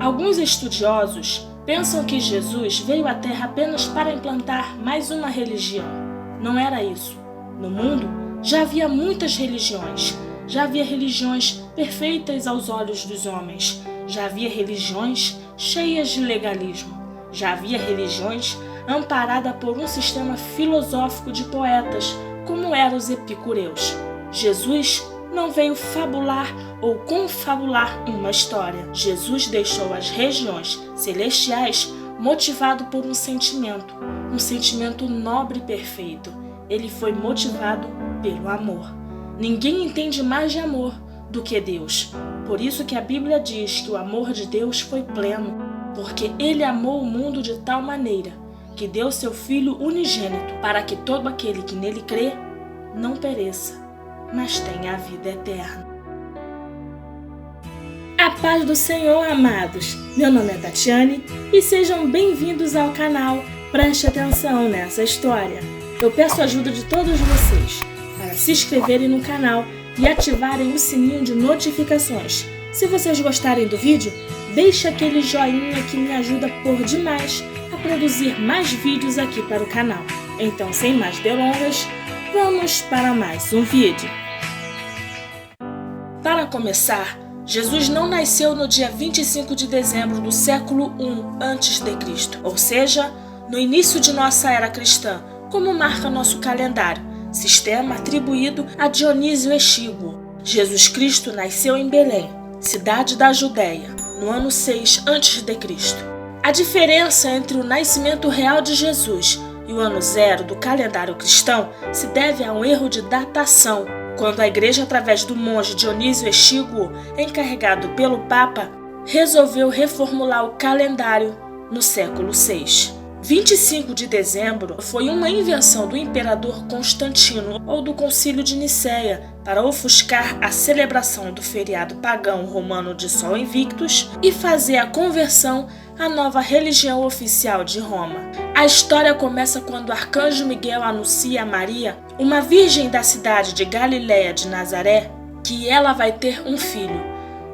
Alguns estudiosos pensam que Jesus veio à Terra apenas para implantar mais uma religião. Não era isso. No mundo já havia muitas religiões. Já havia religiões perfeitas aos olhos dos homens. Já havia religiões cheias de legalismo. Já havia religiões amparadas por um sistema filosófico de poetas, como eram os epicureus. Jesus não veio fabular ou confabular uma história. Jesus deixou as regiões celestiais motivado por um sentimento nobre e perfeito. Ele foi motivado pelo amor. Ninguém entende mais de amor do que Deus. Por isso que a Bíblia diz que o amor de Deus foi pleno, porque Ele amou o mundo de tal maneira que deu seu Filho unigênito, para que todo aquele que nele crê não pereça, mas tenha a vida eterna. A paz do Senhor, amados! Meu nome é Tatiane e sejam bem-vindos ao canal. Preste atenção nessa história. Eu peço a ajuda de todos vocês para se inscreverem no canal e ativarem o sininho de notificações. Se vocês gostarem do vídeo, deixe aquele joinha que me ajuda por demais a produzir mais vídeos aqui para o canal. Então, sem mais delongas, vamos para mais um vídeo. Para começar, Jesus não nasceu no dia 25 de dezembro do século I a.C., ou seja, no início de nossa era cristã, como marca nosso calendário, sistema atribuído a Dionísio Exíguo. Jesus Cristo nasceu em Belém, cidade da Judéia, no ano 6 a.C. A diferença entre o nascimento real de Jesus e o ano zero do calendário cristão se deve a um erro de datação, quando a igreja, através do monge Dionísio Exíguo, encarregado pelo Papa, resolveu reformular o calendário no século VI. 25 de dezembro foi uma invenção do imperador Constantino ou do Concílio de Nicéia para ofuscar a celebração do feriado pagão romano de Sol Invictus e fazer a conversão à nova religião oficial de Roma. A história começa quando o arcanjo Miguel anuncia a Maria, uma virgem da cidade de Galiléia de Nazaré, que ela vai ter um filho,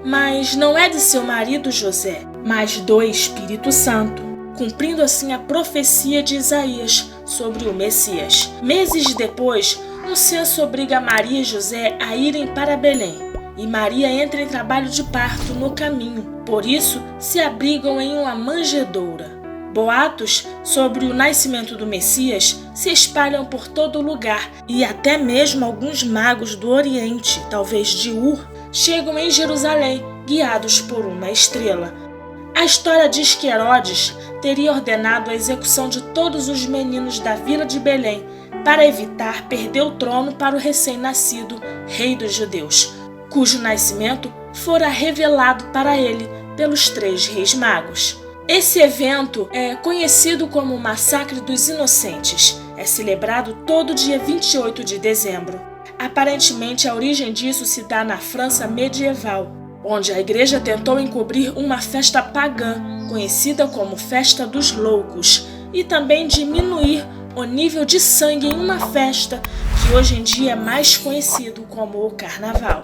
mas não é de seu marido José, mas do Espírito Santo, cumprindo assim a profecia de Isaías sobre o Messias. Meses depois, um censo obriga Maria e José a irem para Belém, e Maria entra em trabalho de parto no caminho, por isso se abrigam em uma manjedoura. Boatos sobre o nascimento do Messias se espalham por todo lugar, e até mesmo alguns magos do Oriente, talvez de Ur, chegam em Jerusalém, guiados por uma estrela. A história diz que Herodes teria ordenado a execução de todos os meninos da vila de Belém para evitar perder o trono para o recém-nascido rei dos judeus, cujo nascimento fora revelado para ele pelos 3 reis magos. Esse evento é conhecido como o Massacre dos Inocentes. É celebrado todo dia 28 de dezembro. Aparentemente, a origem disso se dá na França medieval, onde a igreja tentou encobrir uma festa pagã, conhecida como Festa dos Loucos, e também diminuir o nível de sangue em uma festa que hoje em dia é mais conhecido como o Carnaval.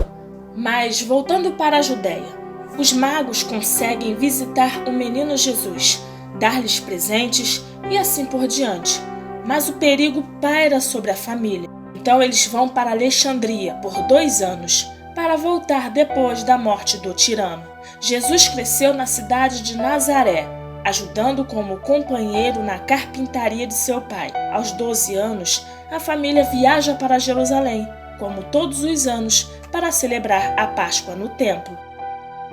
Mas, voltando para a Judéia, os magos conseguem visitar o menino Jesus, dar-lhes presentes e assim por diante. Mas o perigo paira sobre a família. Então eles vão para Alexandria por 2 anos, para voltar depois da morte do tirano. Jesus cresceu na cidade de Nazaré, ajudando como companheiro na carpintaria de seu pai. Aos 12 anos, a família viaja para Jerusalém, como todos os anos, para celebrar a Páscoa no templo.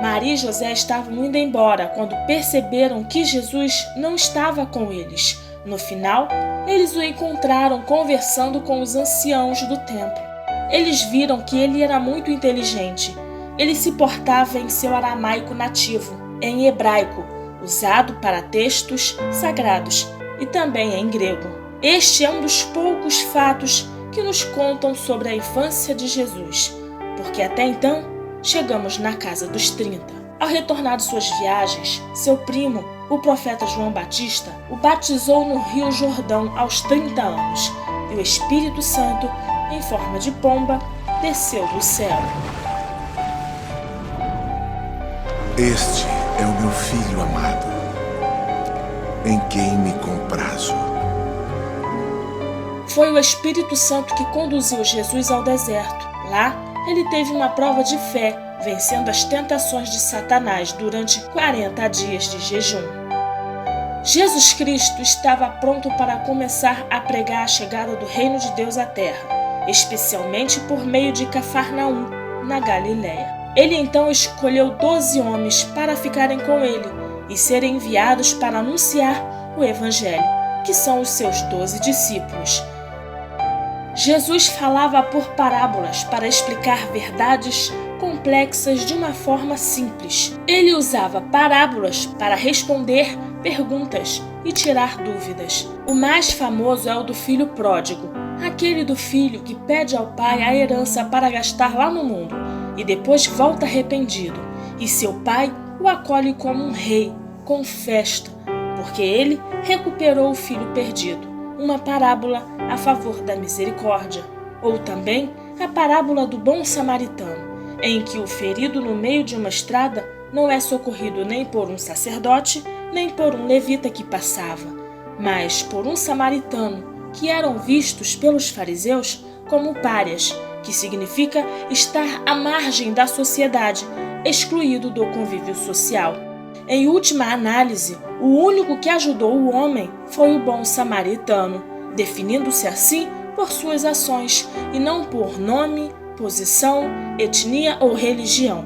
Maria e José estavam indo embora quando perceberam que Jesus não estava com eles. No final, eles o encontraram conversando com os anciãos do templo. Eles viram que ele era muito inteligente. Ele se portava em seu aramaico nativo, em hebraico, usado para textos sagrados, e também em grego. Este é um dos poucos fatos que nos contam sobre a infância de Jesus, porque até então chegamos na casa dos 30. Ao retornar de suas viagens, seu primo, o profeta João Batista, o batizou no Rio Jordão aos 30 anos, e o Espírito Santo, em forma de pomba, desceu do céu. Este é o meu filho amado, em quem me comprazo. Foi o Espírito Santo que conduziu Jesus ao deserto. Lá, ele teve uma prova de fé, vencendo as tentações de Satanás durante 40 dias de jejum. Jesus Cristo estava pronto para começar a pregar a chegada do reino de Deus à terra, especialmente por meio de Cafarnaum, na Galiléia. Ele então escolheu 12 homens para ficarem com ele e serem enviados para anunciar o Evangelho, que são os seus 12 discípulos. Jesus falava por parábolas para explicar verdades complexas de uma forma simples. Ele usava parábolas para responder perguntas e tirar dúvidas. O mais famoso é o do filho pródigo, aquele do filho que pede ao pai a herança para gastar lá no mundo e depois volta arrependido, e seu pai o acolhe como um rei, com festa, porque ele recuperou o filho perdido. Uma parábola a favor da misericórdia. Ou também a parábola do bom samaritano, em que o ferido no meio de uma estrada não é socorrido nem por um sacerdote, nem por um levita que passava, mas por um samaritano, que eram vistos pelos fariseus como párias, que significa estar à margem da sociedade, excluído do convívio social. Em última análise, o único que ajudou o homem foi o bom samaritano, definindo-se assim por suas ações e não por nome, posição, etnia ou religião.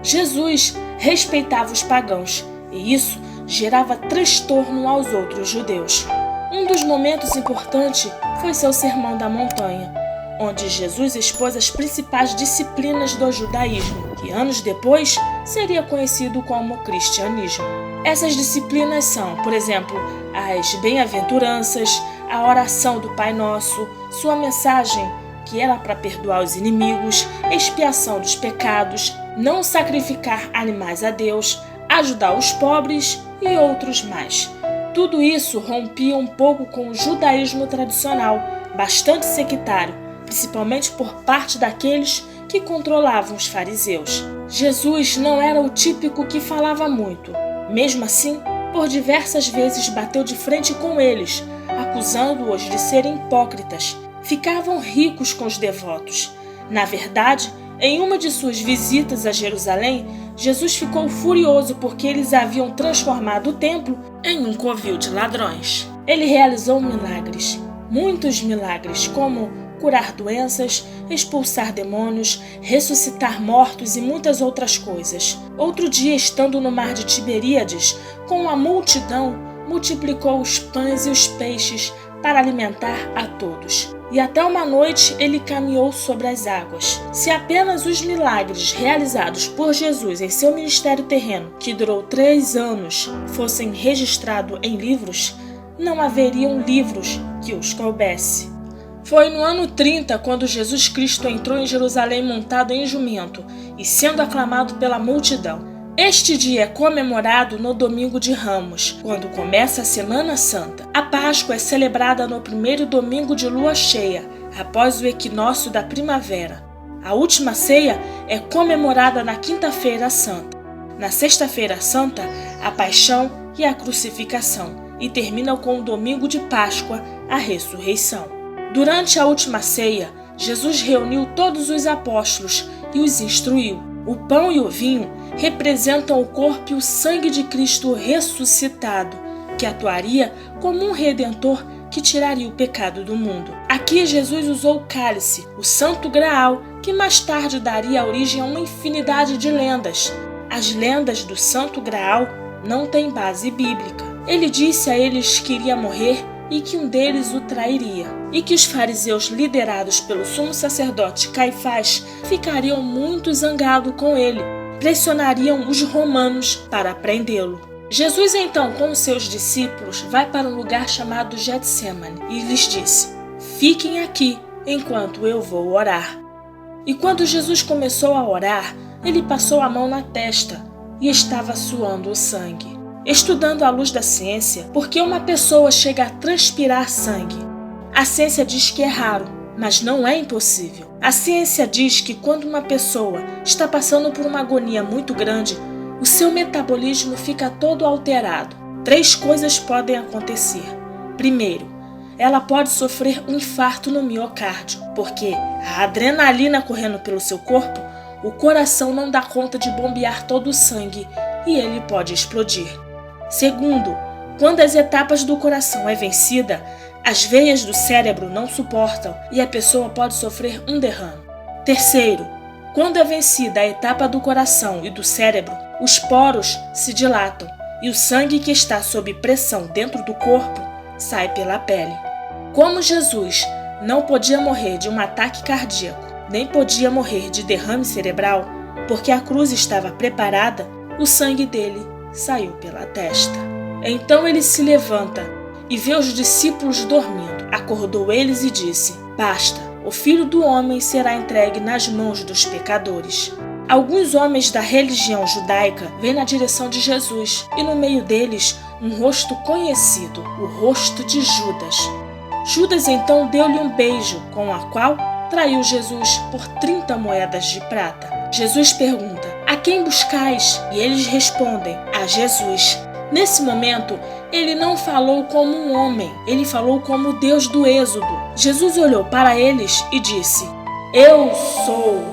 Jesus respeitava os pagãos e isso gerava transtorno aos outros judeus. Um dos momentos importantes foi seu Sermão da Montanha, onde Jesus expôs as principais disciplinas do judaísmo, que anos depois seria conhecido como cristianismo. Essas disciplinas são, por exemplo, as bem-aventuranças, a oração do Pai Nosso, sua mensagem, que era para perdoar os inimigos, expiação dos pecados, não sacrificar animais a Deus, ajudar os pobres e outros mais. Tudo isso rompia um pouco com o judaísmo tradicional, bastante sectário, principalmente por parte daqueles que controlavam os fariseus. Jesus não era o típico que falava muito. Mesmo assim, por diversas vezes bateu de frente com eles, acusando-os de serem hipócritas. Ficavam ricos com os devotos. Na verdade, em uma de suas visitas a Jerusalém, Jesus ficou furioso porque eles haviam transformado o templo em um covil de ladrões. Ele realizou milagres, muitos milagres, como curar doenças, expulsar demônios, ressuscitar mortos e muitas outras coisas. Outro dia, estando no mar de Tiberíades, com a multidão, multiplicou os pães e os peixes para alimentar a todos. E até uma noite ele caminhou sobre as águas. Se apenas os milagres realizados por Jesus em seu ministério terreno, que durou 3 anos, fossem registrados em livros, não haveriam livros que os coubesse. Foi no ano 30 quando Jesus Cristo entrou em Jerusalém montado em jumento e sendo aclamado pela multidão. Este dia é comemorado no Domingo de Ramos, quando começa a Semana Santa. A Páscoa é celebrada no primeiro domingo de lua cheia, após o equinócio da primavera. A última ceia é comemorada na Quinta-feira Santa. Na Sexta-feira Santa, a Paixão e a Crucificação, e termina com o Domingo de Páscoa, a Ressurreição. Durante a última ceia, Jesus reuniu todos os apóstolos e os instruiu. O pão e o vinho representam o corpo e o sangue de Cristo ressuscitado, que atuaria como um redentor que tiraria o pecado do mundo. Aqui Jesus usou o cálice, o Santo Graal, que mais tarde daria origem a uma infinidade de lendas. As lendas do Santo Graal não têm base bíblica. Ele disse a eles que iria morrer e que um deles o trairia, e que os fariseus liderados pelo sumo sacerdote Caifás ficariam muito zangados com ele, pressionariam os romanos para prendê-lo. Jesus então, com os seus discípulos, vai para um lugar chamado Getsemane e lhes disse: "Fiquem aqui enquanto eu vou orar." E quando Jesus começou a orar, ele passou a mão na testa e estava suando o sangue. Estudando à luz da ciência, por que uma pessoa chega a transpirar sangue? A ciência diz que é raro, mas não é impossível. A ciência diz que quando uma pessoa está passando por uma agonia muito grande, o seu metabolismo fica todo alterado. 3 coisas podem acontecer. Primeiro, ela pode sofrer um infarto no miocárdio, porque a adrenalina correndo pelo seu corpo, o coração não dá conta de bombear todo o sangue e ele pode explodir. Segundo, quando as etapas do coração é vencida, as veias do cérebro não suportam e a pessoa pode sofrer um derrame. Terceiro, quando é vencida a etapa do coração e do cérebro, os poros se dilatam e o sangue que está sob pressão dentro do corpo sai pela pele. Como Jesus não podia morrer de um ataque cardíaco, nem podia morrer de derrame cerebral, porque a cruz estava preparada, o sangue dele saiu pela testa. Então ele se levanta e vê os discípulos dormindo. Acordou eles e disse: basta, o Filho do Homem será entregue nas mãos dos pecadores. Alguns homens da religião judaica vêm na direção de Jesus e no meio deles um rosto conhecido, o rosto de Judas. Judas então deu-lhe um beijo, com a qual traiu Jesus por 30 moedas de prata. Jesus pergunta: a quem buscais? E eles respondem: a Jesus. Nesse momento, ele não falou como um homem, ele falou como o Deus do Êxodo. Jesus olhou para eles e disse: eu sou.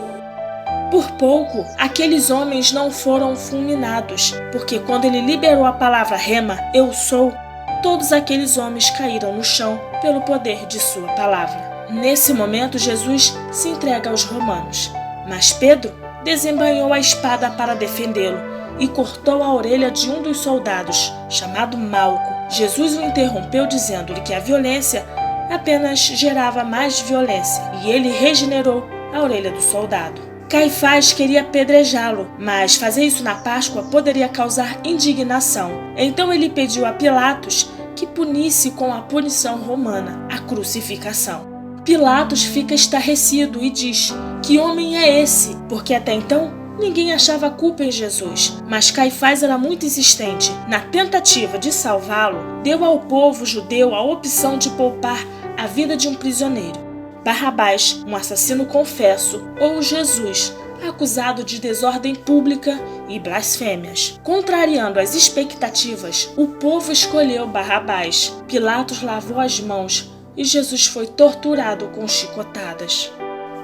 Por pouco, aqueles homens não foram fulminados, porque quando ele liberou a palavra rema, eu sou, todos aqueles homens caíram no chão pelo poder de sua palavra. Nesse momento, Jesus se entrega aos romanos, mas Pedro desembainhou a espada para defendê-lo e cortou a orelha de um dos soldados, chamado Malco. Jesus o interrompeu dizendo-lhe que a violência apenas gerava mais violência, e ele regenerou a orelha do soldado. Caifás queria apedrejá-lo, mas fazer isso na Páscoa poderia causar indignação. Então ele pediu a Pilatos que punisse com a punição romana, a crucificação. Pilatos fica estarrecido e diz: que homem é esse? Porque até então ninguém achava culpa em Jesus, mas Caifás era muito insistente. Na tentativa de salvá-lo, deu ao povo judeu a opção de poupar a vida de um prisioneiro: Barrabás, um assassino confesso, ou Jesus, acusado de desordem pública e blasfêmias. Contrariando as expectativas, o povo escolheu Barrabás. Pilatos lavou as mãos e Jesus foi torturado com chicotadas.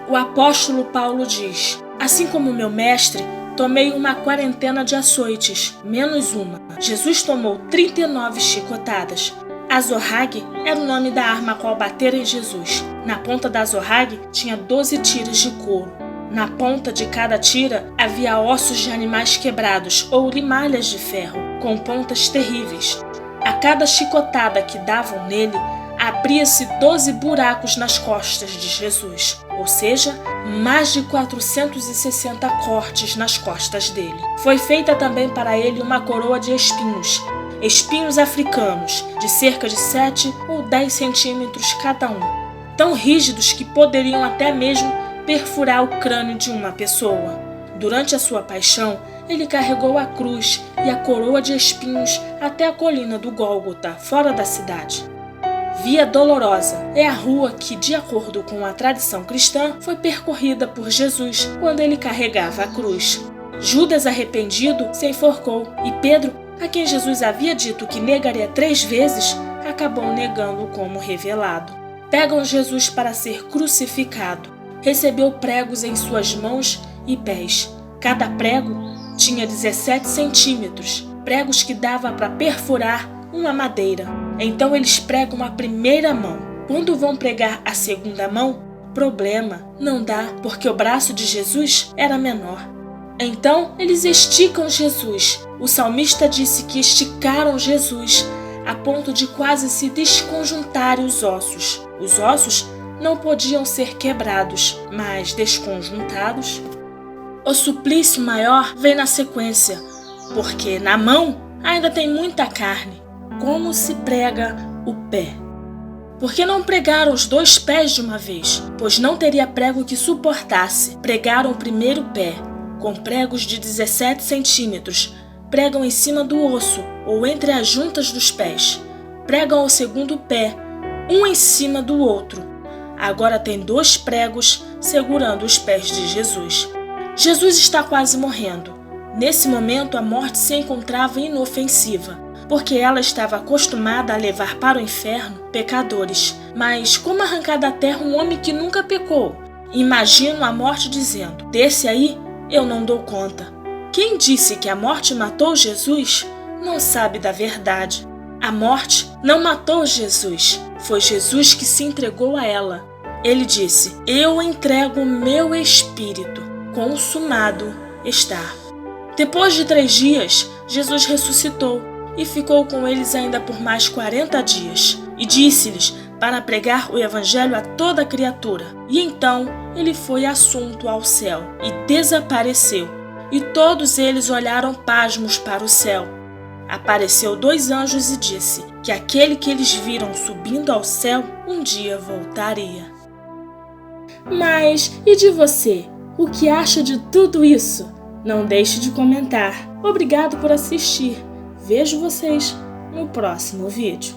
O apóstolo Paulo diz: assim como meu mestre, tomei uma quarentena de açoites, menos uma. Jesus tomou 39 chicotadas. Azorrague era o nome da arma a qual bateram em Jesus. Na ponta da azorrague tinha 12 tiras de couro. Na ponta de cada tira havia ossos de animais quebrados ou limalhas de ferro, com pontas terríveis. A cada chicotada que davam nele, abria-se 12 buracos nas costas de Jesus, ou seja, mais de 460 cortes nas costas dele. Foi feita também para ele uma coroa de espinhos africanos, de cerca de 7 ou 10 centímetros cada um, tão rígidos que poderiam até mesmo perfurar o crânio de uma pessoa. Durante a sua paixão, ele carregou a cruz e a coroa de espinhos até a colina do Gólgota, fora da cidade. Via Dolorosa é a rua que, de acordo com a tradição cristã, foi percorrida por Jesus quando ele carregava a cruz. Judas, arrependido, se enforcou e Pedro, a quem Jesus havia dito que negaria 3 vezes, acabou negando como revelado. Pegam Jesus para ser crucificado. Recebeu pregos em suas mãos e pés. Cada prego tinha 17 centímetros, pregos que dava para perfurar uma madeira. Então eles pregam a primeira mão. Quando vão pregar a segunda mão, problema, não dá, porque o braço de Jesus era menor. Então eles esticam Jesus. O salmista disse que esticaram Jesus a ponto de quase se desconjuntarem os ossos. Os ossos não podiam ser quebrados, mas desconjuntados. O suplício maior vem na sequência, porque na mão ainda tem muita carne. Como se prega o pé? Por que não pregaram os 2 pés de uma vez? Pois não teria prego que suportasse. Pregaram o primeiro pé, com pregos de 17 centímetros, pregam em cima do osso ou entre as juntas dos pés. Pregam o segundo pé, um em cima do outro. Agora tem 2 pregos segurando os pés de Jesus. Jesus está quase morrendo. Nesse momento, a morte se encontrava inofensiva, porque ela estava acostumada a levar para o inferno pecadores. Mas como arrancar da terra um homem que nunca pecou? Imagino a morte dizendo: "Desse aí, eu não dou conta." Quem disse que a morte matou Jesus não sabe da verdade. A morte não matou Jesus, foi Jesus que se entregou a ela. Ele disse: "Eu entrego o meu espírito, consumado está." Depois de 3 dias, Jesus ressuscitou e ficou com eles ainda por mais 40 dias. E disse-lhes para pregar o evangelho a toda criatura. E então ele foi assunto ao céu e desapareceu. E todos eles olharam pasmos para o céu. Apareceu 2 anjos e disse que aquele que eles viram subindo ao céu um dia voltaria. Mas e de você? O que acha de tudo isso? Não deixe de comentar. Obrigado por assistir. Vejo vocês no próximo vídeo.